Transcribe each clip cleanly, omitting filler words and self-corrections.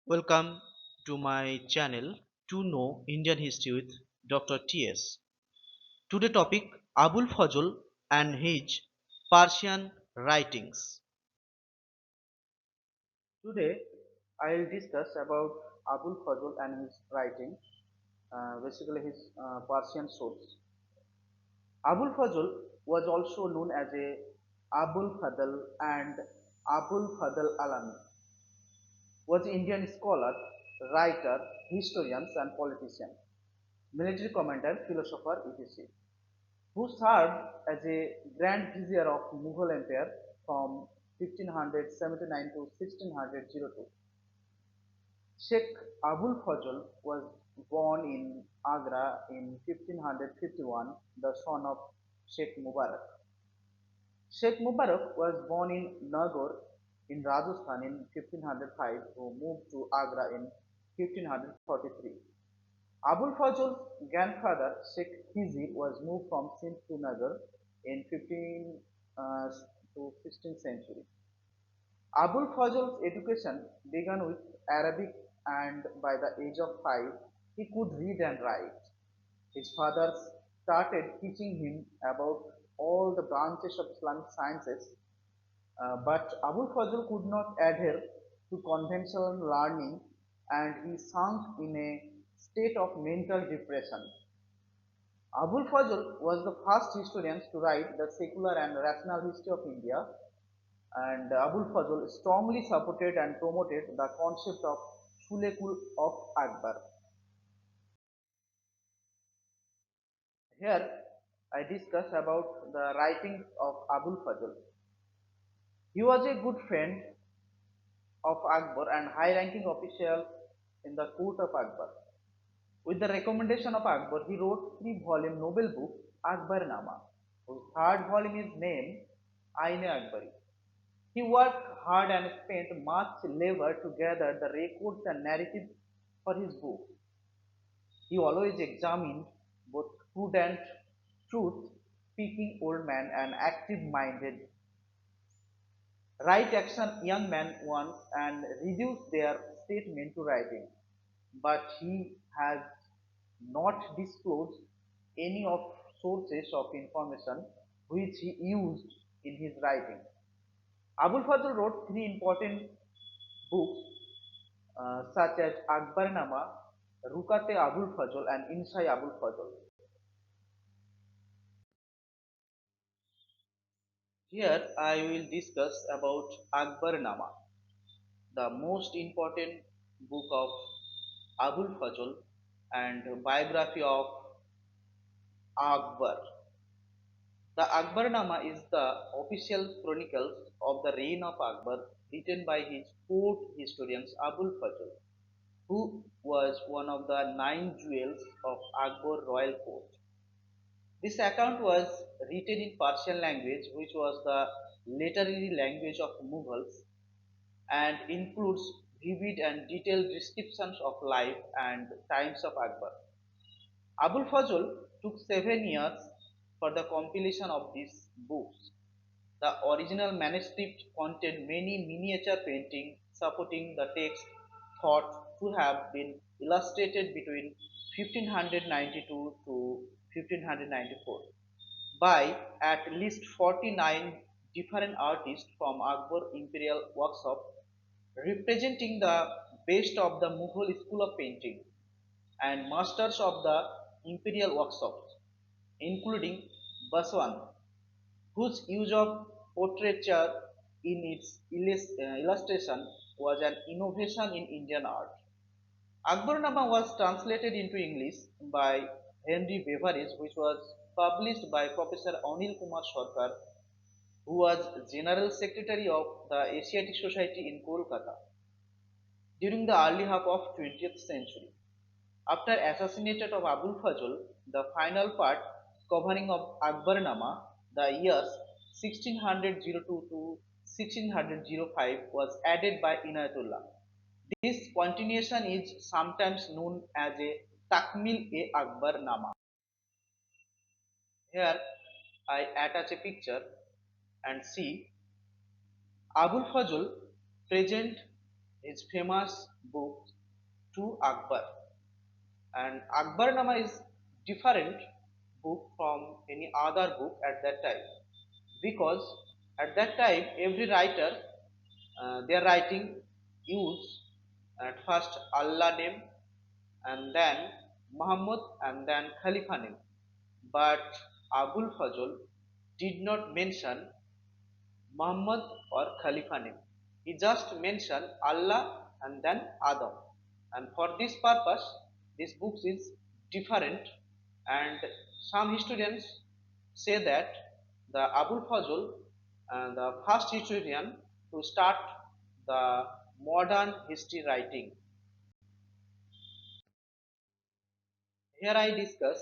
Welcome to my channel to know Indian history with Dr. T.S. Today topic Abul Fazl and his Persian writings. Today I will discuss about Abul Fazl and his writing, basically his Persian source. Abul Fazl was also known as a Abul Fadl and Abul Fadl Alami, was an Indian scholar, writer, historian and politician, military commander, philosopher, etc., who served as a Grand Vizier of Mughal Empire from 1579 to 1602. Sheikh Abul Fazl was born in Agra in 1551, the son of Sheikh Mubarak. Sheikh Mubarak was born in Nagaur in Rajasthan in 1505, who moved to Agra in 1543. Abul Fazl's grandfather Sheikh Khizr was moved from Sindh to Nagar in 15 to 16th century. Abul Fazl's education began with Arabic, and by the age of 5 he could read and write. His father started teaching him about all the branches of Islamic sciences, but Abul Fazl could not adhere to conventional learning and he sunk in a state of mental depression. Abul Fazl was the first historian to write the secular and rational history of India, and Abul Fazl strongly supported and promoted the concept of Shulekul of Akbar. Here, I discuss about the writings of Abul Fazl. He was a good friend of Akbar and high-ranking official in the court of Akbar. With the recommendation of Akbar, he wrote three-volume novel book Akbarnama, whose third volume is named Aine Akbari. He worked hard and spent much labor to gather the records and narratives for his book. He always examined both prudent, truth-speaking old man and active-minded, right action young man once and reduced their statement to writing. But he has not disclosed any of sources of information which he used in his writing. Abul Fazl wrote three important books such as Akbarnama, Rukate Abul Fazl and Insai Abul Fazl. Here I will discuss about Akbarnama, the most important book of Abul Fazl and biography of Akbar. The Akbarnama is the official chronicles of the reign of Akbar written by his court historians Abul Fazl, who was one of the nine jewels of Akbar royal court. This account was written in Persian language, which was the literary language of Mughals, and includes vivid and detailed descriptions of life and times of Akbar. Abul Fazl took 7 years for the compilation of these books. The original manuscript contained many miniature paintings supporting the text thought to have been illustrated between 1592 to 1594 by at least 49 different artists from Akbar Imperial Workshop, representing the best of the Mughal school of painting and masters of the imperial workshops, including Baswan, whose use of portraiture in its illustration was an innovation in Indian art. Akbarnama was translated into English by Henry Beveridge, which was published by Professor Anil Kumar Sarkar, who was General Secretary of the Asiatic Society in Kolkata during the early half of 20th century. After assassination of Abul Fazl, the final part covering of Akbarnama, the years 1602 to 1605 was added by Inayatullah. This continuation is sometimes known as a Takmil-e-Akbarnama. Here I attach a picture and see Abul Fazl present his famous book to Akbar. And Akbarnama is different book from any other book at that time, because at that time every writer, their writing use at first Allah name, and then Muhammad, and then Khalifa name. But Abul Fazl did not mention Muhammad or Khalifa name. He just mentioned Allah and then Adam. And for this purpose, this book is different. And some historians say that the Abul Fazl, the first historian to start the modern history writing. Here I discuss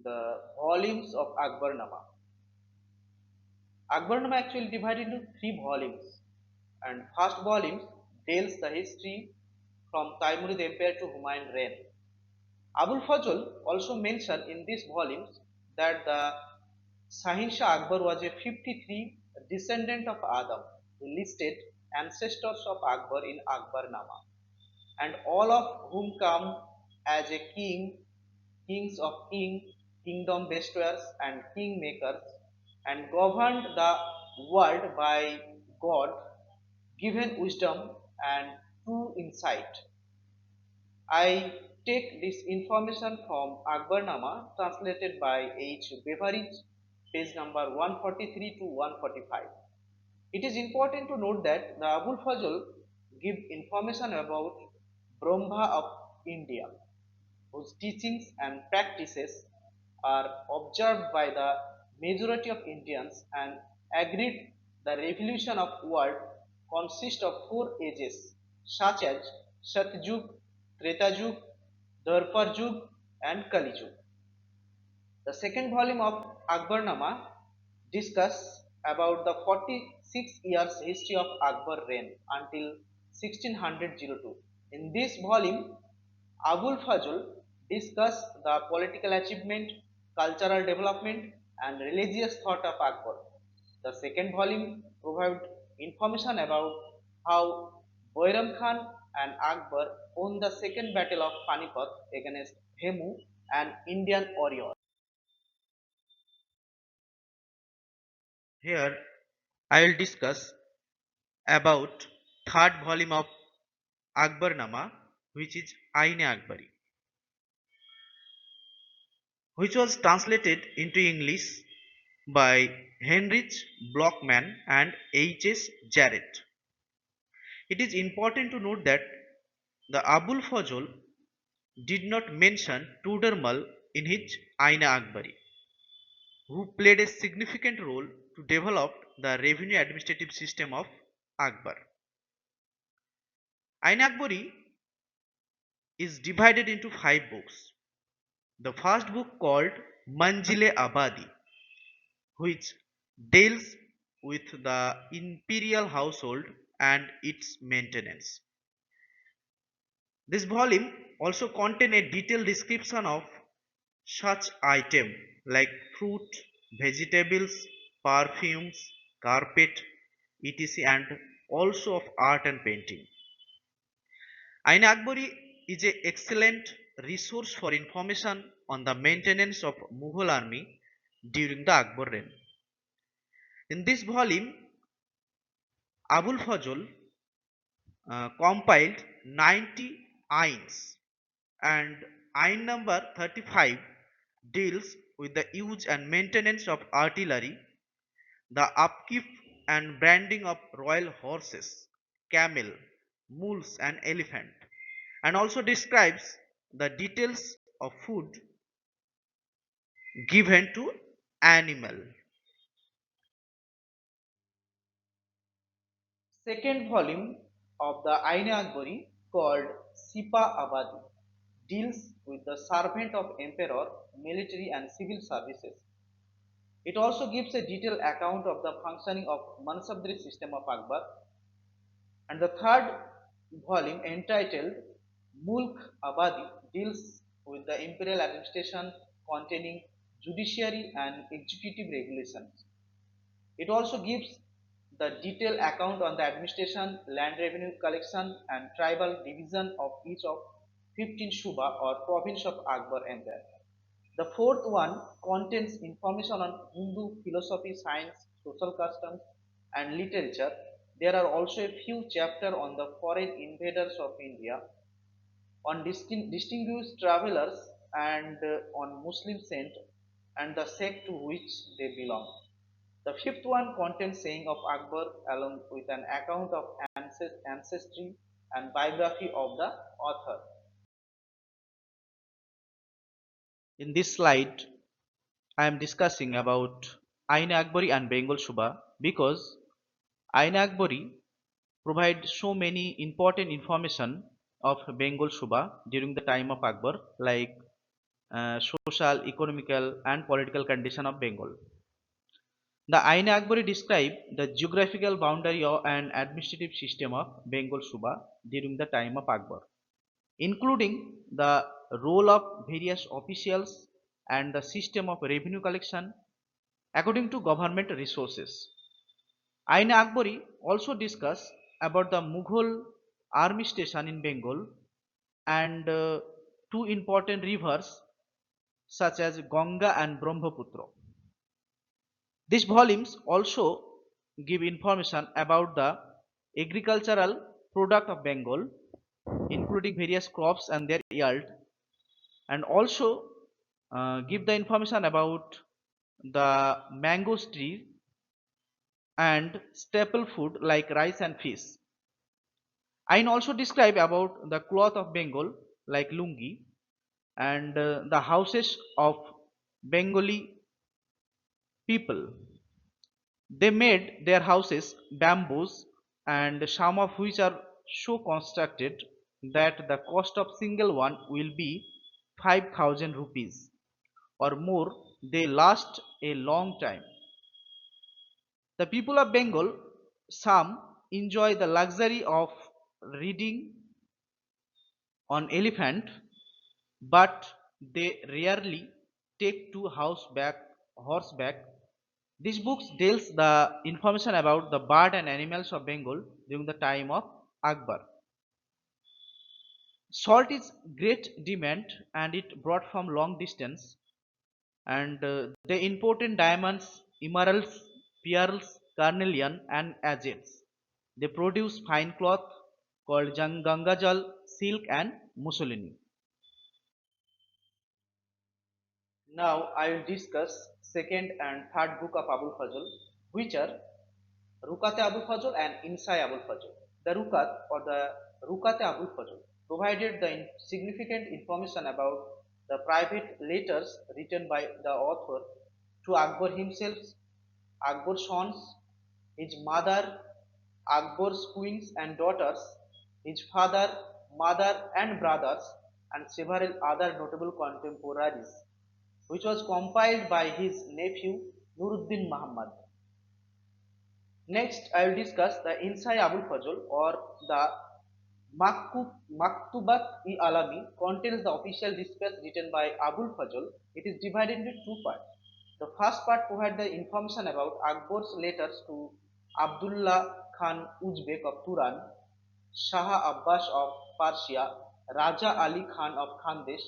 the volumes of Akbarnama. Akbarnama actually divided into three volumes, and first volume tells the history from Timurid Empire to Humayun reign. Abul Fazl also mentioned in these volumes that the Shahin Shah Akbar was a 53 descendant of Adam, who listed ancestors of Akbar in Akbarnama, and all of whom come as a king, kings of king, kingdom bestowers, and king makers, and governed the world by God, given wisdom and true insight. I take this information from Akbarnama, translated by H. Beveridge, page number 143 to 145. It is important to note that the Abul Fazl give information about Brahma of India, whose teachings and practices are observed by the majority of Indians, and agreed the revolution of world consists of four ages such as Satyug, Treta Yug, Dwapar Yug, and Kali Yug. The second volume of Akbarnama discusses about the 46 years history of Akbar reign until 1602. In this volume, Abul Fazl discussed the political achievement, cultural development, and religious thought of Akbar. The second volume provides information about how Bairam Khan and Akbar won the second battle of Panipat against Hemu, an Indian warrior. Here I will discuss about third volume of Akbarnama, which is Aine Akbari, which was translated into English by Heinrich Blockman and H. S. Jarrett. It is important to note that the Abul Fazl did not mention Tudormal in his Aina Akbari, who played a significant role to develop the revenue administrative system of Akbar. Aina Akbari is divided into five books. The first book, called Manjile Abadi, which deals with the imperial household and its maintenance. This volume also contains a detailed description of such items like fruit, vegetables, perfumes, carpet, etc., and also of art and painting. Ain Akbari is an excellent resource for information on the maintenance of Mughal army during the Akbar reign. In this volume, Abul Fazl compiled 90 Ains, and Ain number 35 deals with the use and maintenance of artillery, the upkeep and branding of royal horses, camel, mules, and elephant, and also describes the details of food given to animal. Second volume of the Aine Akbari, called Sipa Abadi, deals with the servant of emperor, military and civil services. It also gives a detailed account of the functioning of Mansabdari system of Akbar. And the third volume, entitled Mulk Abadi, deals with the imperial administration, containing judiciary and executive regulations. It also gives The detailed account on the administration, land revenue collection, and tribal division of each of 15 Shuba or province of Akbar Empire. The fourth one contains information on Hindu philosophy, science, social customs, and literature. There are also a few chapters on the foreign invaders of India, on distinguished travelers, and on Muslim saint and the sect to which they belong. The fifth one contains saying of Akbar along with an account of ancestry and biography of the author. In this slide, I am discussing about Ain Akbari and Bengal Shuba because Ain Akbari provide so many important information of Bengal Shuba during the time of Akbar, like social, economical, and political condition of Bengal. The Ain Akbari describe the geographical boundary and administrative system of Bengal Suba during the time of Akbar, including the role of various officials and the system of revenue collection according to government resources. Ain Akbari also discuss about the Mughal army station in Bengal and two important rivers such as Ganga and Brahmaputra. These volumes also give information about the agricultural product of Bengal, including various crops and their yield, and also give the information about the mango tree and staple food like rice and fish. I also describe about the cloth of Bengal like lungi and the houses of Bengali people. They made their houses bamboos and some of which are so constructed that the cost of single one will be 5,000 rupees or more. They last a long time. The people of Bengal, some enjoy the luxury of reading on elephant, but they rarely take to horseback. This book deals the information about the bird and animals of Bengal during the time of Akbar. Salt is great demand and it brought from long distance, and they imported diamonds, emeralds, pearls, carnelian and agate. They produce fine cloth called Gangajal, silk and muslin. Now I will discuss second and third book of Abul Fazl, which are Rukate Abul Fazl and Insai Abul Fazl. The Rukate Abul Fazl provided the significant information about the private letters written by the author to Akbar himself, Akbar's sons, his mother, Akbar's queens and daughters, his father, mother, and brothers, and several other notable contemporaries, which was compiled by his nephew Nuruddin Muhammad. Next, I will discuss the Insai Abul Fazl or the Maktubat-i-Alami contains the official dispatch written by Abul Fazl. It is divided into two parts. The first part provides the information about Akbar's letters to Abdullah Khan Uzbek of Turan, Shah Abbas of Persia, Raja Ali Khan of Khandesh,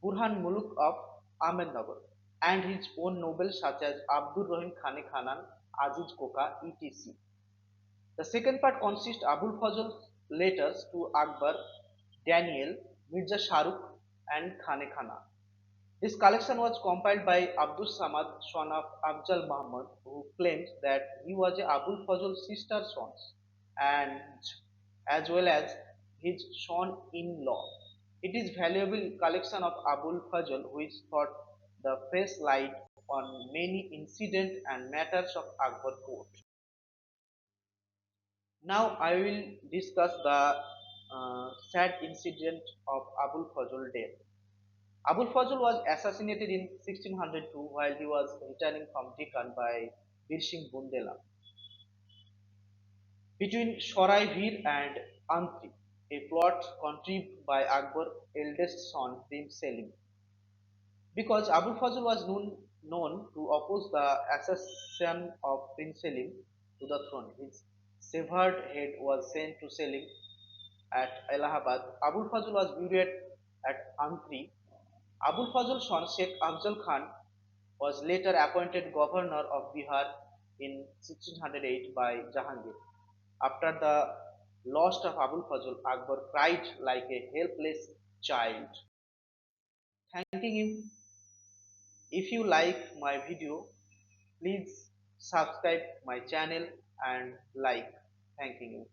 Burhan Muluk of Ahmednagar, and his own nobles such as Abdur Rahim Khane Khanan, Aziz Koka, etc. The second part consists Abul Fazl's letters to Akbar, Daniel, Mirza Shahrukh, and Khane Khana. This collection was compiled by Abdul Samad, son of Afzal Muhammad, who claims that he was Abul Fazl's sister's son, and as well as his son-in-law. It is valuable collection of Abul Fazl which thought the fresh light on many incidents and matters of Akbar court. Now I will discuss the sad incident of Abul Fazl death. Abul Fazl was assassinated in 1602 while he was returning from Deccan by Bir Singh Bundela. Between Shoraivir and Antri, a plot contrived by Akbar's eldest son Prince Selim. Because Abul Fazl was known to oppose the accession of Prince Selim, to the throne. His severed head was sent to Selim at Allahabad. Abul Fazl was buried at Antri. Abul Fazl's son Sheikh Afzal Khan was later appointed governor of Bihar in 1608 by Jahangir. After the loss of Abul Fazl, Akbar cried like a helpless child. Thanking you. If you like my video, please subscribe my channel and like. Thanking you.